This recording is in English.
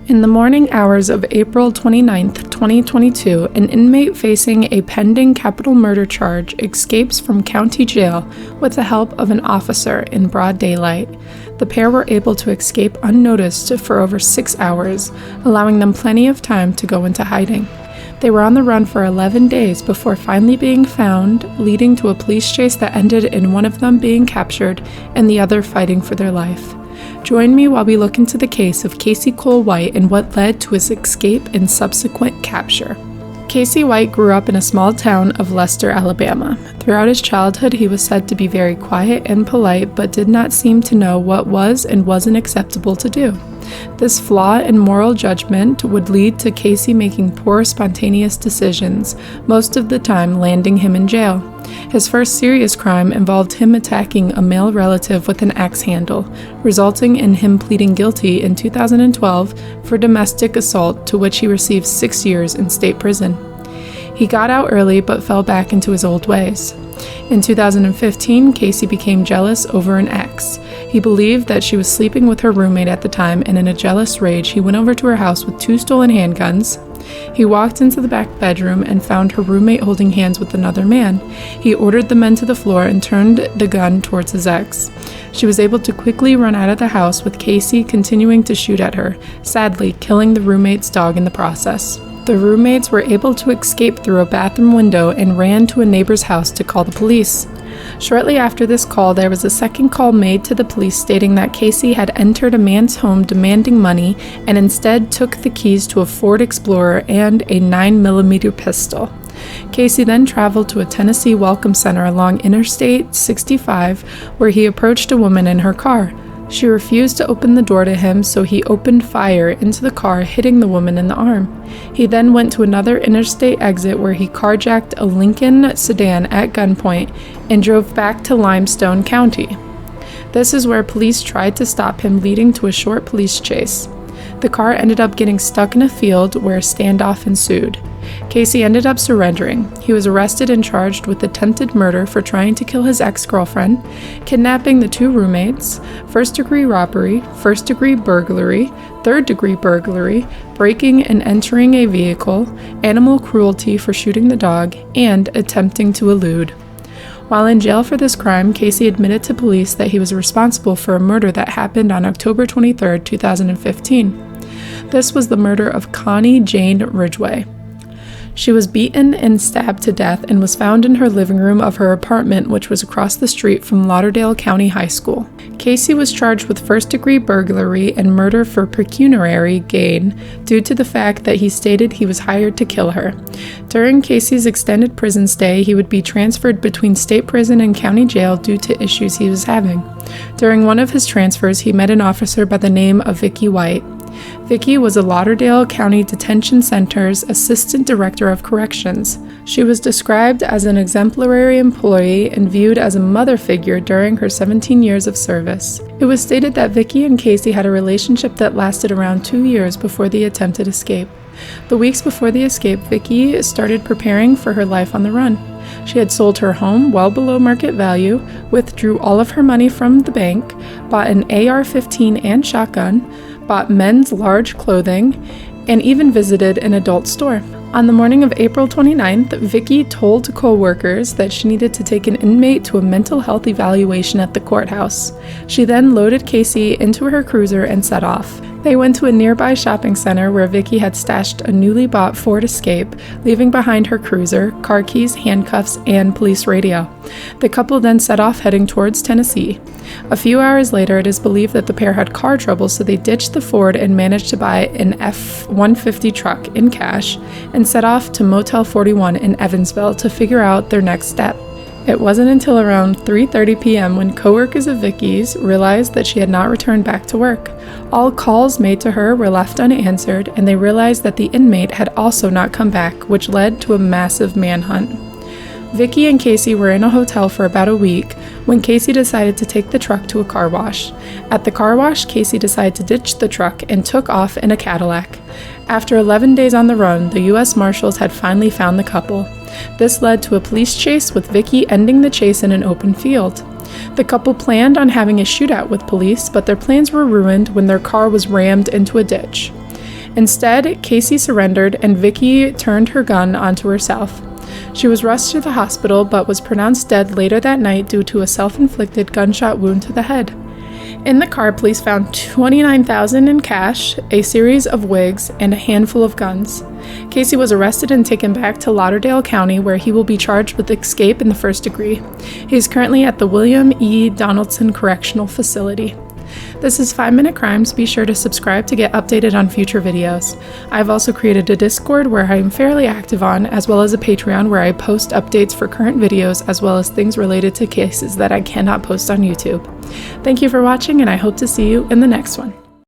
In the morning hours of April 29, 2022, an inmate facing a pending capital murder charge escapes from county jail with the help of an officer in broad daylight. The pair were able to escape unnoticed for over 6 hours, allowing them plenty of time to go into hiding. They were on the run for 11 days before finally being found, leading to a police chase that ended in one of them being captured and the other fighting for their life. Join me while we look into the case of Casey Cole White and what led to his escape and subsequent capture. Casey White grew up in a small town of Lester, Alabama. Throughout his childhood, he was said to be very quiet and polite, but did not seem to know what was and wasn't acceptable to do. This flaw in moral judgment would lead to Casey making poor, spontaneous decisions, most of the time landing him in jail. His first serious crime involved him attacking a male relative with an axe handle, resulting in him pleading guilty in 2012 for domestic assault, to which he received 6 years in state prison. He got out early but fell back into his old ways. In 2015, Casey became jealous over an ex. He believed that she was sleeping with her roommate at the time, and in a jealous rage, he went over to her house with 2 stolen handguns. He walked into the back bedroom and found her roommate holding hands with another man. He ordered the men to the floor and turned the gun towards his ex. She was able to quickly run out of the house, with Casey continuing to shoot at her, sadly killing the roommate's dog in the process. The roommates were able to escape through a bathroom window and ran to a neighbor's house to call the police. Shortly after this call, there was a second call made to the police stating that Casey had entered a man's home demanding money and instead took the keys to a Ford Explorer and a 9mm pistol. Casey then traveled to a Tennessee welcome center along Interstate 65, where he approached a woman in her car. She refused to open the door to him, so he opened fire into the car, hitting the woman in the arm. He then went to another interstate exit where he carjacked a Lincoln sedan at gunpoint and drove back to Limestone County. This is where police tried to stop him, leading to a short police chase. The car ended up getting stuck in a field where a standoff ensued. Casey ended up surrendering. He was arrested and charged with attempted murder for trying to kill his ex-girlfriend, kidnapping the 2 roommates, first-degree robbery, first-degree burglary, third-degree burglary, breaking and entering a vehicle, animal cruelty for shooting the dog, and attempting to elude. While in jail for this crime, Casey admitted to police that he was responsible for a murder that happened on October 23, 2015. This was the murder of Connie Jane Ridgway. She was beaten and stabbed to death and was found in her living room of her apartment, which was across the street from Lauderdale County High School. Casey was charged with first-degree burglary and murder for pecuniary gain due to the fact that he stated he was hired to kill her. During Casey's extended prison stay, he would be transferred between state prison and county jail due to issues he was having. During one of his transfers, he met an officer by the name of Vicky White. Vicky was a Lauderdale County Detention Center's Assistant Director of Corrections. She was described as an exemplary employee and viewed as a mother figure during her 17 years of service. It was stated that Vicky and Casey had a relationship that lasted around 2 years before the attempted escape. The weeks before the escape, Vicky started preparing for her life on the run. She had sold her home well below market value, withdrew all of her money from the bank, bought an AR-15 and shotgun, bought men's large clothing, and even visited an adult store. On the morning of April 29th, Vicky told coworkers that she needed to take an inmate to a mental health evaluation at the courthouse. She then loaded Casey into her cruiser and set off. They went to a nearby shopping center where Vicky had stashed a newly bought Ford Escape, leaving behind her cruiser, car keys, handcuffs, and police radio. The couple then set off heading towards Tennessee. A few hours later, it is believed that the pair had car trouble, so they ditched the Ford and managed to buy an F-150 truck in cash and set off to Motel 41 in Evansville to figure out their next step. It wasn't until around 3:30 p.m. when coworkers of Vicky's realized that she had not returned back to work. All calls made to her were left unanswered, and they realized that the inmate had also not come back, which led to a massive manhunt. Vicky and Casey were in a hotel for about a week when Casey decided to take the truck to a car wash. At the car wash, Casey decided to ditch the truck and took off in a Cadillac. After 11 days on the run, the U.S. Marshals had finally found the couple. This led to a police chase, with Vicky ending the chase in an open field. The couple planned on having a shootout with police, but their plans were ruined when their car was rammed into a ditch. Instead, Casey surrendered and Vicky turned her gun onto herself. She was rushed to the hospital but was pronounced dead later that night due to a self-inflicted gunshot wound to the head. In the car, police found $29,000 in cash, a series of wigs, and a handful of guns. Casey was arrested and taken back to Lauderdale County, where he will be charged with escape in the first degree. He is currently at the William E. Donaldson Correctional Facility. This is 5 Minute Crimes. Be sure to subscribe to get updated on future videos. I've also created a Discord where I am fairly active on, as well as a Patreon where I post updates for current videos, as well as things related to cases that I cannot post on YouTube. Thank you for watching, and I hope to see you in the next one.